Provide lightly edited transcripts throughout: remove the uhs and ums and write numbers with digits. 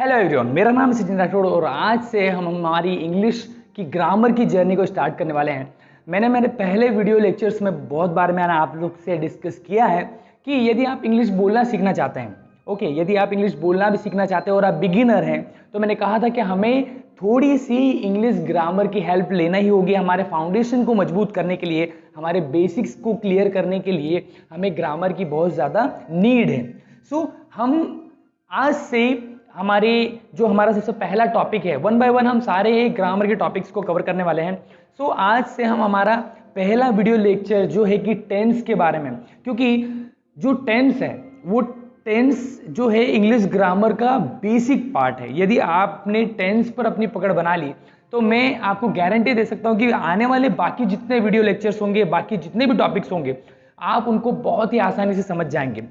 Hello everyone, मेरा नाम है सचिन राठौड़ और आज से हम हमारी इंग्लिश की ग्रामर की जर्नी को स्टार्ट करने वाले हैं। मैंने मेरे पहले वीडियो लेक्चर्स में बहुत बार मैंने आप लोग से डिस्कस किया है कि यदि आप इंग्लिश बोलना सीखना चाहते हैं, यदि आप इंग्लिश बोलना भी सीखना चाहते हैं और आप बिगिनर हैं, तो मैंने कहा था कि हमें थोड़ी सी इंग्लिश ग्रामर की हेल्प लेना ही होगी। हमारे फाउंडेशन को मजबूत करने के लिए, हमारे बेसिक्स को क्लियर करने के लिए हमें ग्रामर की बहुत ज़्यादा नीड है। सो हम आज से हमारा सबसे पहला टॉपिक है, वन बाय वन हम सारे ग्रामर के टॉपिक्स को कवर करने वाले हैं। सो आज से हम हमारा पहला वीडियो लेक्चर जो है कि टेंस के बारे में, क्योंकि जो टेंस है वो टेंस जो है इंग्लिश ग्रामर का बेसिक पार्ट है। यदि आपने टेंस पर अपनी पकड़ बना ली तो मैं आपको गारंटी दे सकता हूं कि आने वाले बाकी जितने वीडियो लेक्चर्स होंगे, बाकी जितने भी टॉपिक्स होंगे, आप उनको बहुत ही आसानी से समझ जाएंगे।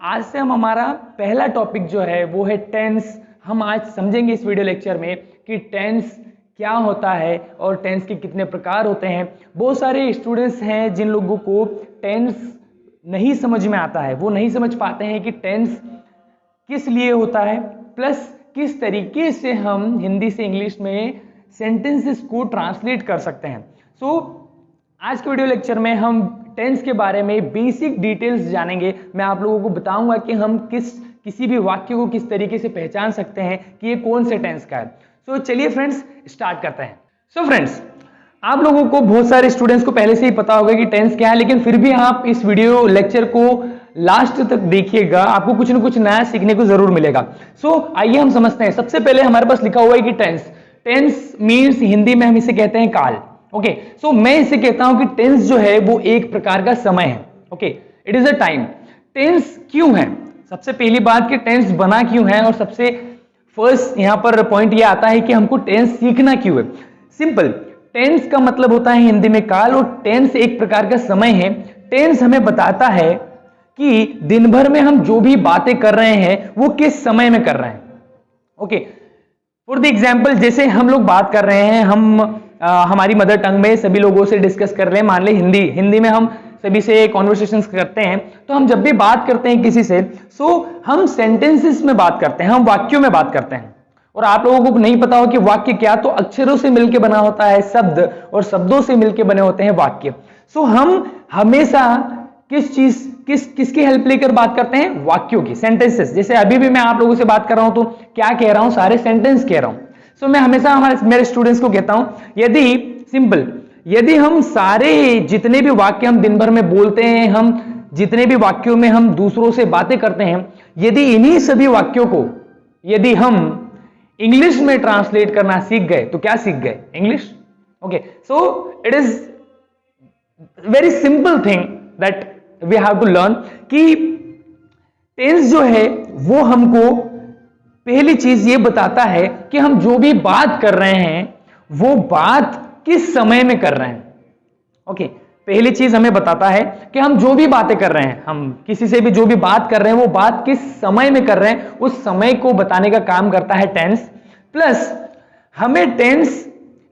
आज से हम हमारा पहला टॉपिक जो है वो है टेंस। हम आज समझेंगे इस वीडियो लेक्चर में कि टेंस क्या होता है और टेंस के कितने प्रकार होते हैं। बहुत सारे स्टूडेंट्स हैं जिन लोगों को टेंस नहीं समझ में आता है, वो नहीं समझ पाते हैं कि टेंस किस लिए होता है, प्लस किस तरीके से हम हिंदी से इंग्लिश में सेंटेंसेस को ट्रांसलेट कर सकते हैं। आज के वीडियो लेक्चर में हम टेंस के बारे में बेसिक डिटेल्स जानेंगे। मैं आप लोगों को बताऊंगा कि हम किसी भी वाक्य को किस तरीके से पहचान सकते हैं कि ये कौन से टेंस का है। चलिए फ्रेंड्स स्टार्ट करते हैं। फ्रेंड्स, आप लोगों को, बहुत सारे स्टूडेंट्स को पहले से ही पता होगा कि टेंस क्या है, लेकिन फिर भी आप इस वीडियो लेक्चर को लास्ट तक देखिएगा, आपको कुछ न कुछ नया सीखने को जरूर मिलेगा। आइए हम समझते हैं। सबसे पहले हमारे पास लिखा हुआ है कि टेंस मीन्स, हिंदी में हम इसे कहते हैं काल। मैं इसे कहता हूं कि टेंस जो है वो एक प्रकार का समय है। It is a time. Tense क्यों है? सबसे पहली बात कि टेंस बना क्यों है, और सबसे फर्स्ट यहां पर पॉइंट ये आता है कि हमको टेंस सीखना क्यों है। सिंपल, टेंस का मतलब होता है हिंदी में काल, और टेंस एक प्रकार का समय है। टेंस हमें बताता है कि दिन भर में हम जो भी बातें कर रहे हैं वो किस समय में कर रहे हैं। फॉर द एग्जाम्पल, जैसे हम लोग बात कर रहे हैं, हम हमारी मदर टंग में सभी लोगों से डिस्कस कर रहे हैं, मान ले हिंदी में हम सभी से कॉन्वर्सेशंस करते हैं, तो हम जब भी बात करते हैं किसी से, हम सेंटेंसेस में बात करते हैं, हम वाक्यों में बात करते हैं। और आप लोगों को नहीं पता हो कि वाक्य क्या, तो अक्षरों से मिलकर बना होता है शब्द, और शब्दों से मिलकर बने होते हैं वाक्य। हम हमेशा किसकी हेल्प लेकर बात करते हैं? वाक्यों की, सेंटेंसेस। जैसे अभी भी मैं आप लोगों से बात कर रहा हूं तो क्या कह रहा हूं? सारे सेंटेंस कह रहा हूं। मैं हमेशा मेरे स्टूडेंट्स को कहता हूं, यदि हम सारे जितने भी वाक्य हम दिन भर में बोलते हैं, हम जितने भी वाक्यों में हम दूसरों से बातें करते हैं, यदि इन्हीं सभी वाक्यों को यदि हम इंग्लिश में ट्रांसलेट करना सीख गए तो क्या सीख गए? English. It is very simple thing that we have to learn कि टेंस जो है वो हमको पहली चीज ये बताता है कि हम जो भी बात कर रहे हैं वो बात किस समय में कर रहे हैं। पहली चीज हमें बताता है कि हम जो भी बातें कर रहे हैं, हम किसी से भी जो भी बात कर रहे हैं वो बात किस समय में कर रहे हैं, उस समय को बताने का काम करता है टेंस। प्लस हमें टेंस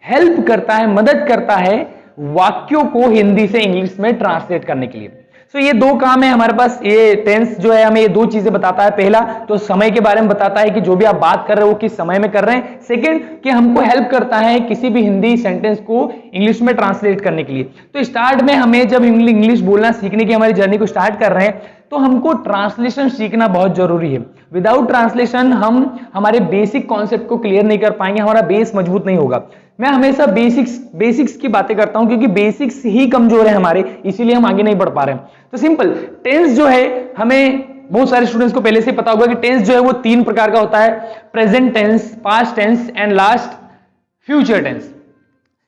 हेल्प करता है, मदद करता है वाक्यों को हिंदी से इंग्लिश में ट्रांसलेट करने के लिए। ये दो काम है हमारे पास। ये टेंस जो है हमें ये दो चीजें बताता है। पहला तो समय के बारे में बताता है कि जो भी आप बात कर रहे हो वो किस समय में कर रहे हैं। सेकंड कि हमको हेल्प करता है किसी भी हिंदी सेंटेंस को इंग्लिश में ट्रांसलेट करने के लिए। तो स्टार्ट में हमें जब इंग्लिश बोलना सीखने की हमारी जर्नी को स्टार्ट कर रहे हैं तो हमको ट्रांसलेशन सीखना बहुत जरूरी है। विदाउट ट्रांसलेशन हम हमारे बेसिक कॉन्सेप्ट को क्लियर नहीं कर पाएंगे, हमारा बेस मजबूत नहीं होगा। मैं हमेशा बेसिक्स की बातें करता हूं क्योंकि बेसिक्स ही कमजोर है हमारे, इसीलिए हम आगे नहीं बढ़ पा रहे हैं। तो सिंपल, टेंस जो है हमें बहुत सारे स्टूडेंट्स को पहले से पता होगा कि टेंस जो है वो तीन प्रकार का होता है: present tense, past tense and last future tense.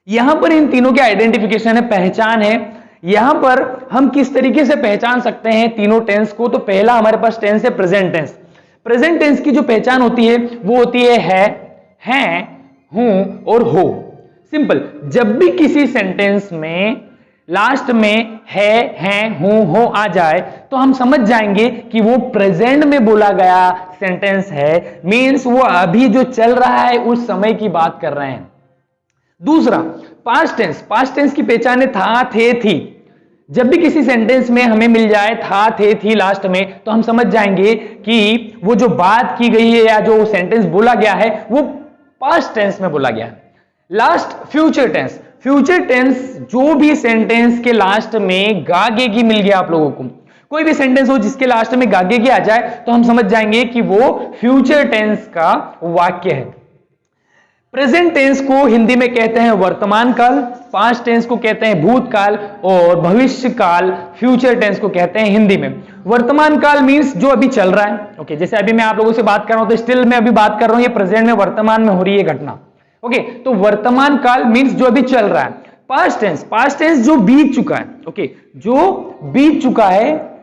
यहां पर इन तीनों के आइडेंटिफिकेशन है, पहचान है। यहां पर हम किस तरीके से पहचान सकते हैं तीनों टेंस को? तो पहला हमारे पास टेंस है प्रेजेंट टेंस। प्रेजेंट टेंस की जो पहचान होती है वो होती है, हैं, हूं और हो। सिंपल, जब भी किसी सेंटेंस में लास्ट में है, हैं, हूं, हो आ जाए तो हम समझ जाएंगे कि वो प्रेजेंट में बोला गया सेंटेंस है, मींस वो अभी जो चल रहा है उस समय की बात कर रहे हैं। दूसरा पास्ट टेंस। पास्ट टेंस की पहचान है था, थे, थी। जब भी किसी सेंटेंस में हमें मिल जाए था, थे, थी लास्ट में, तो हम समझ जाएंगे कि वो जो बात की गई है या जो सेंटेंस बोला गया है वो पास्ट टेंस में बोला गया है। Last future tense, future tense जो भी सेंटेंस के लास्ट में गागेगी मिल गया आप लोगों को, कोई भी सेंटेंस हो जिसके लास्ट में गागेगी आ जाए तो हम समझ जाएंगे कि वो फ्यूचर टेंस का वाक्य है। प्रेजेंट टेंस को हिंदी में कहते हैं वर्तमान काल, पास्ट टेंस को कहते हैं भूतकाल और भविष्य काल फ्यूचर टेंस को कहते हैं हिंदी में। वर्तमान काल मींस जो अभी चल रहा है। ओके, जैसे अभी मैं आप लोगों से बात कर रहा हूं तो स्टिल मैं अभी बात कर रहा हूं, ये प्रेजेंट में वर्तमान में हो रही है घटना। ओके, तो वर्तमान काल मींस जो अभी चल रहा है। पास्ट टेंस, पास्ट टेंस जो बीत चुका है। ओके, जो बीत चुका है।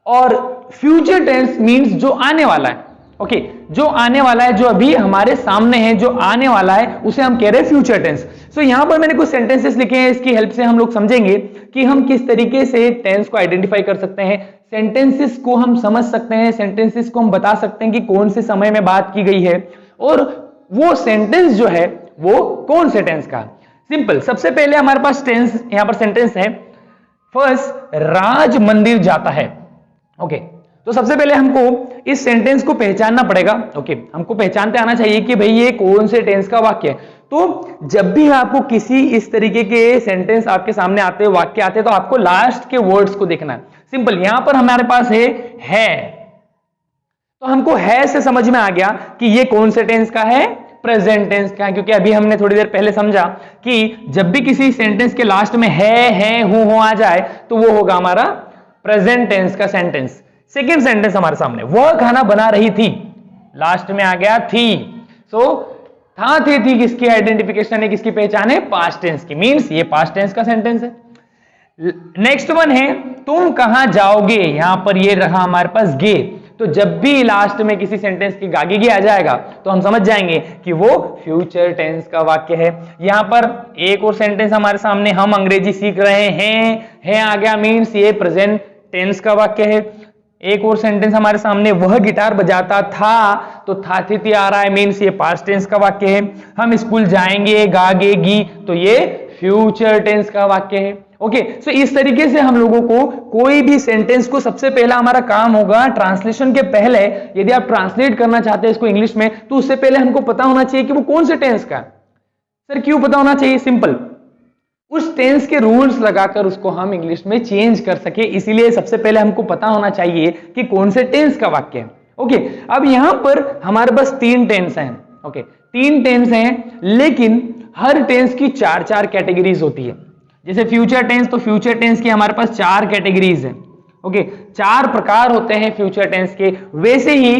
और फ्यूचर टेंस मींस जो आने वाला है। ओके, जो आने वाला है, जो अभी हमारे सामने है, जो आने वाला है, उसे हम कह रहे हैं फ्यूचर टेंस। सो यहां पर मैंने कुछ सेंटेंसेस लिखे हैं, इसकी हेल्प से हम लोग समझेंगे कि हम किस तरीके से टेंस को आइडेंटिफाई कर सकते हैं, सेंटेंसेस को हम समझ सकते हैं, सेंटेंसेस को हम बता सकते हैं कि कौन से समय में बात की गई है और वो सेंटेंस जो है वो कौन से टेंस का। सिंपल, सबसे पहले हमारे पास टेंस, यहां पर सेंटेंस है, फर्स्ट राज मंदिर जाता है। ओके, तो सबसे पहले हमको इस सेंटेंस को पहचानना पड़ेगा। ओके, हमको पहचानते आना चाहिए कि भाई ये कौन से टेंस का वाक्य है। तो जब भी आपको किसी इस तरीके के सेंटेंस आपके सामने आते हैं, वाक्य आते हैं, तो आपको लास्ट के वर्ड्स को देखना है। सिंपल, यहां पर हमारे पास है, तो हमको है से समझ में आ गया कि ये कौन से टेंस का है, प्रेजेंट टेंस का है, क्योंकि अभी हमने थोड़ी देर पहले समझा कि जब भी किसी सेंटेंस के लास्ट में है, हो आ जाए तो वो होगा हमारा प्रेजेंट टेंस का सेंटेंस। सेकेंड सेंटेंस हमारे सामने, वह खाना बना रही थी, लास्ट में आ गया थी। सो था, थी किसकी आइडेंटिफिकेशन है, किसकी पहचान है, पास्ट टेंस की, मींस ये पास्ट टेंस का सेंटेंस है। नेक्स्ट वन है तुम कहां जाओगे, यहां पर ये रहा हमारे पास गे। तो जब भी लास्ट में किसी सेंटेंस की गागेगी आ जाएगा तो हम समझ जाएंगे कि वो फ्यूचर टेंस का वाक्य है। यहां पर एक और सेंटेंस हमारे सामने, हम अंग्रेजी सीख रहे हैं आ गया, मींस ये प्रेजेंट टेंस का वाक्य है। एक और सेंटेंस हमारे सामने, वह गिटार बजाता था, तो था, थी आ रहा है, मींस ये पास्ट टेंस का वाक्य है। हम स्कूल जाएंगे, गागेगी, तो ये फ्यूचर टेंस का वाक्य है। ओके, सो इस तरीके से हम लोगों को कोई भी सेंटेंस को, सबसे पहला हमारा काम होगा ट्रांसलेशन के पहले, यदि आप ट्रांसलेट करना चाहते हैं इसको इंग्लिश में, तो उससे पहले हमको पता होना चाहिए कि वो कौन से टेंस का है। सर क्यों पता होना चाहिए? सिंपल, उस टेंस के रूल्स लगाकर उसको हम इंग्लिश में चेंज कर सके, इसीलिए सबसे पहले हमको पता होना चाहिए कि कौन से टेंस का वाक्य है। ओके, अब यहां पर हमारे पास 3 टेंस हैं। ओके, 3 टेंस हैं, लेकिन हर टेंस की 4 कैटेगरीज होती है। जैसे फ्यूचर टेंस, तो फ्यूचर टेंस की हमारे पास 4 कैटेगरीज है। ओके, 4 प्रकार होते हैं फ्यूचर टेंस के। वैसे ही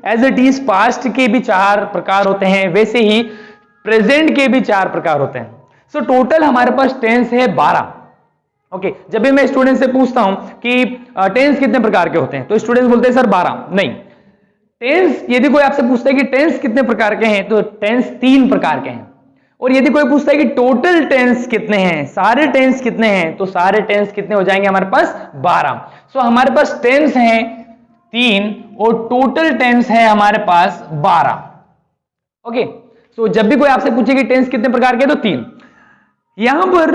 एज इट इज पास्ट के भी 4 प्रकार होते हैं, वैसे ही प्रेजेंट के भी 4 प्रकार होते हैं। सो टोटल हमारे पास टेंस है 12। ओके, जब भी मैं स्टूडेंट से पूछता हूं कि टेंस कितने प्रकार के होते हैं, तो स्टूडेंट्स बोलते हैं सर 12। नहीं, टेंस, यदि कोई आपसे पूछता है कि टेंस कितने प्रकार के हैं, तो टेंस 3 प्रकार के हैं। और यदि कोई पूछता है कि टोटल टेंस कितने हैं, सारे टेंस कितने हैं, तो सारे टेंस कितने हो जाएंगे हमारे पास? 12। सो हमारे पास टेंस हैं 3 और टोटल टेंस है हमारे पास 12। ओके, सो जब भी कोई आपसे पूछे कि टेंस कितने प्रकार के, तो 3। यहां पर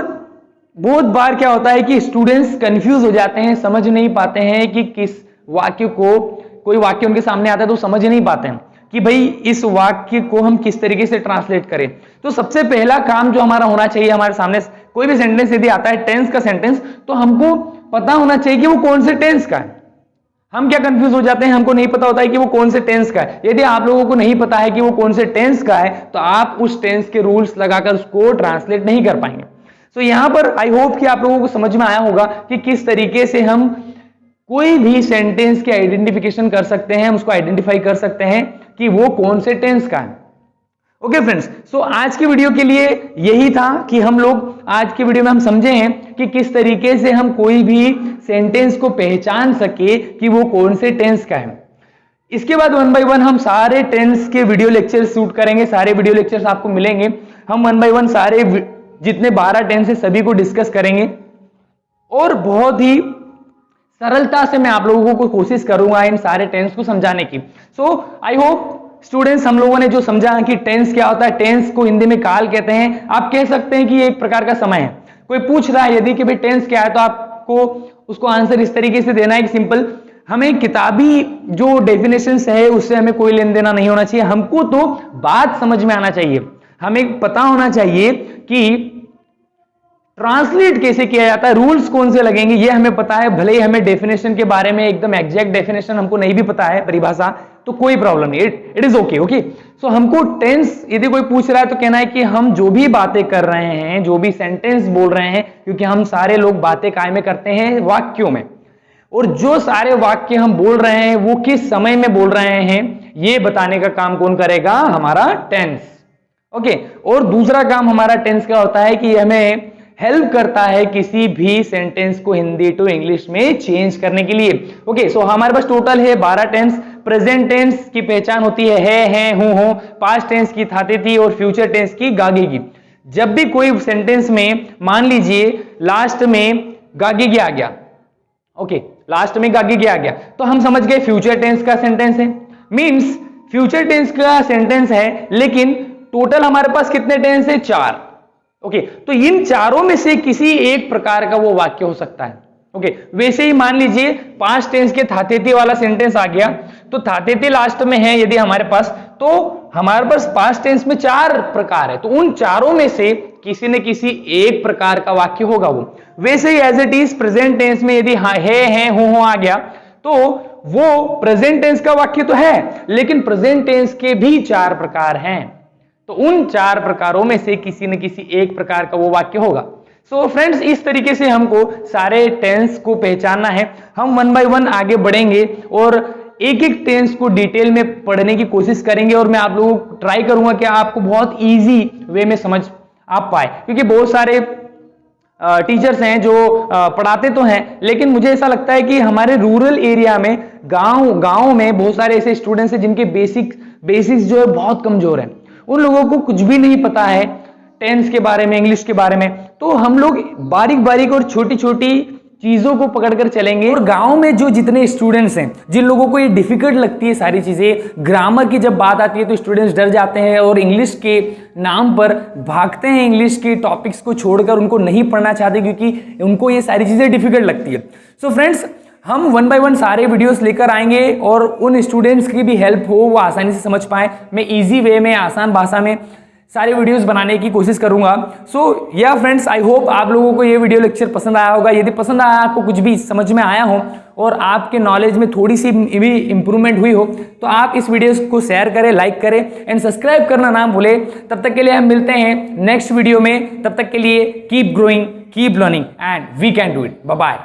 बहुत बार क्या होता है कि स्टूडेंट्स कंफ्यूज हो जाते हैं, समझ नहीं पाते हैं कि किस वाक्य को, कोई वाक्य उनके सामने आता है तो समझ नहीं पाते हैं कि भाई इस वाक्य को हम किस तरीके से ट्रांसलेट करें। तो सबसे पहला काम जो हमारा होना चाहिए, हमारे सामने कोई भी सेंटेंस यदि आता है टेंस का सेंटेंस, तो हमको पता होना चाहिए कि वो कौन से टेंस का है। हम क्या कंफ्यूज हो जाते हैं, हमको नहीं पता होता है कि वो कौन से टेंस का है। यदि आप लोगों को नहीं पता है कि वो कौन से टेंस का है, तो आप उस टेंस के रूल्स लगाकर उसको ट्रांसलेट नहीं कर पाएंगे। तो यहां पर आई होप कि आप लोगों को समझ में आया होगा कि किस तरीके से हम कोई भी सेंटेंस की आइडेंटिफिकेशन कर सकते हैं, उसको आइडेंटिफाई कर सकते हैं कि वो कौन से टेंस का है। ओके फ्रेंड्स, सो आज की वीडियो के लिए यही था कि हम लोग आज की वीडियो में हम समझे हैं कि किस तरीके से हम कोई भी सेंटेंस को पहचान सके कि वो कौन से टेंस का है। इसके बाद 1 बाय 1 हम सारे टेंस के वीडियो लेक्चर शूट करेंगे, सारे वीडियो लेक्चर्स आपको मिलेंगे। हम 1 बाय 1 सारे जितने 12 टेंस है सभी को डिस्कस करेंगे और बहुत ही सरलता से मैं आप लोगों को कोशिश करूंगा इन सारे टेंस को समझाने की। सो आई होप स्टूडेंट्स, हम लोगों ने जो समझा कि टेंस क्या होता है, टेंस को हिंदी में काल कहते हैं। आप कह सकते हैं कि एक प्रकार का समय है। कोई पूछ रहा है यदि कि भाई टेंस क्या है, तो आप आपको उसको आंसर इस तरीके से देना है कि सिंपल, हमें किताबी जो डेफिनेशंस है उससे हमें कोई लेन देना नहीं होना चाहिए, हमको तो बात समझ में आना चाहिए, हमें पता होना चाहिए कि ट्रांसलेट कैसे किया जाता है, रूल्स कौन से लगेंगे ये हमें पता है। भले ही हमें डेफिनेशन के बारे में एकदम एग्जैक्ट डेफिनेशन हमको नहीं भी पता है, परिभाषा, तो कोई प्रॉब्लम नहीं, इट इज ओके। ओके, सो हमको टेंस यदि कोई पूछ रहा है तो कहना है कि हम जो भी बातें कर रहे हैं, जो भी सेंटेंस बोल रहे हैं, क्योंकि हम सारे लोग बातें काय में करते हैं, वाक्यों में, और जो सारे वाक्य हम बोल रहे हैं वो किस समय में बोल रहे हैं ये बताने का काम कौन करेगा, हमारा टेंस। ओके, और दूसरा काम हमारा टेंस का होता है कि हमें हेल्प करता है किसी भी सेंटेंस को हिंदी टू इंग्लिश में चेंज करने के लिए। ओके, सो हमारे पास टोटल है 12 टेंस। प्रेजेंट टेंस की पहचान होती है, हूं, पास्ट टेंस की थाते थी, और फ्यूचर टेंस की गागेगी। जब भी कोई सेंटेंस में मान लीजिए लास्ट में गागेगी आ गया, ओके, लास्ट में गागेगी आ गया, तो हम समझ गए फ्यूचर टेंस का सेंटेंस है, मींस फ्यूचर टेंस का सेंटेंस है, लेकिन टोटल हमारे पास कितने टेंस है, 4। ओके, तो इन चारों में से किसी एक प्रकार का वो वाक्य हो सकता है। ओके, वैसे ही मान लीजिए पास्ट टेंस के थातेती वाला सेंटेंस आ गया, तो थातेती लास्ट में है यदि हमारे पास, तो हमारे पास पास्ट टेंस में 4 प्रकार है, तो उन चारों में से किसी न किसी एक प्रकार का वाक्य होगा वो। वैसे ही as it is present tense में यदि है, हो आ गया, तो वो प्रेजेंट टेंस का वाक्य तो है, लेकिन प्रेजेंट टेंस के भी 4 प्रकार हैं, तो उन 4 प्रकारों में से किसी न किसी एक प्रकार का वो वाक्य होगा। सो फ्रेंड्स, इस तरीके से हमको सारे टेंस को पहचानना है। हम 1 बाय 1 आगे बढ़ेंगे और एक एक टेंस को डिटेल में पढ़ने की कोशिश करेंगे, और मैं आप लोगों को ट्राई करूंगा कि आपको बहुत इजी वे में समझ आ पाए, क्योंकि बहुत सारे टीचर्स हैं जो पढ़ाते तो हैं, लेकिन मुझे ऐसा लगता है कि हमारे रूरल एरिया में, गांव में बहुत सारे ऐसे स्टूडेंट्स हैं जिनके बेसिक्स जो है बहुत कमजोर हैं, उन लोगों को कुछ भी नहीं पता है टेंस के बारे में, इंग्लिश के बारे में। तो हम लोग बारीक बारीक और छोटी छोटी चीजों को पकड़कर चलेंगे। और गांव में जो जितने स्टूडेंट्स हैं, जिन लोगों को ये डिफिकल्ट लगती है सारी चीजें, ग्रामर की जब बात आती है तो स्टूडेंट्स डर जाते हैं और इंग्लिश के नाम पर भागते हैं, इंग्लिश के टॉपिक्स को छोड़कर उनको नहीं पढ़ना चाहते क्योंकि उनको ये सारी चीजें डिफिकल्ट लगती है। सो फ्रेंड्स, हम 1 बाय 1 सारे वीडियोस लेकर आएंगे और उन स्टूडेंट्स की भी हेल्प हो, वो आसानी से समझ पाए। मैं इजी वे में, आसान भाषा में सारे वीडियोस बनाने की कोशिश करूंगा। सो या फ्रेंड्स, आई होप आप लोगों को ये वीडियो लेक्चर पसंद आया होगा। यदि पसंद आया, आपको कुछ भी समझ में आया हो और आपके नॉलेज में थोड़ी सी भी इंप्रूवमेंट हुई हो, तो आप इस वीडियो को शेयर करें, लाइक करें एंड सब्सक्राइब करना ना भूलें। तब तक के लिए हम मिलते हैं नेक्स्ट वीडियो में। तब तक के लिए keep growing, keep learning and we can do it. Bye bye.